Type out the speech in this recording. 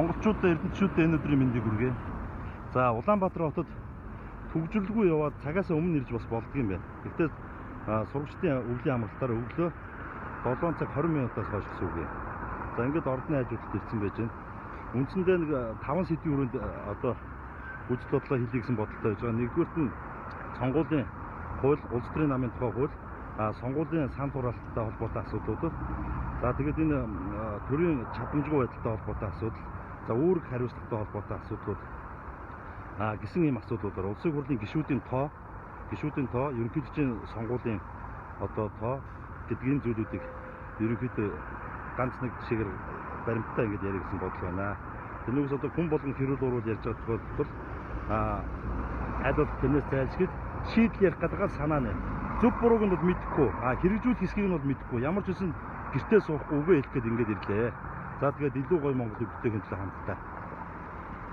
Монголчуудаа эрдэмтчүүдээ энэ өдрийн мэндийг хүргэе. За Улаанбаатар хотод төгжрөлгүй яваад цагаасаа өмнө ирж бас болдгийм байна. Гэхдээ сурагчдын өвлийн амралтаараа өглөө 7 цаг 20 минутаас хойш гэсэн үг юм. За ингээд ордны хажуудалд ирсэн байж байна. Үндсэндээ нэг 5 сэдвийн хүрээнд одоо үйл бодлоо хийлгэх гэсэн бодолтой байж байгаа. Нэгдүгürt нь сонгуулийн хууль, улс төрийн намын тухай хууль, сонгуулийн сан хураалттай холбоотой асуудлууд. За тэгээд энэ төрийн чадамжгүй байдалтай холбоотой асуудал, за үүрэг хариуцлагатай холбоотой асуудлууд гэсэн ийм асуудлуудаар улсын хурлын гишүүдийн тоо, ерөнхийлөгчийн сонгуулийн одоо тоо гэдгийн зүйлүүдийг ерөнхийдөө ганц нэг жишээгээр баримттай ингэж ярих гэсэн бодол байна. Тэрнээс одоо хүн болгон хэрүүл уруул ярьж байгаа тохиолдолд аль болох тэрнээс зайлшгүй шийдэл ярих гэдэг санаа нэ. Зөв бурууг нь бол мэдэхгүй, хэрэгжүүлэх хэсгийг нь бол мэдэхгүй. Ямар ч үсэн гэртээ суухгүй үгээ хэлэх гээд ингэж ирлээ. За тэгээд илүү гоё Монголыг бүтээхин төлөө хамтдаа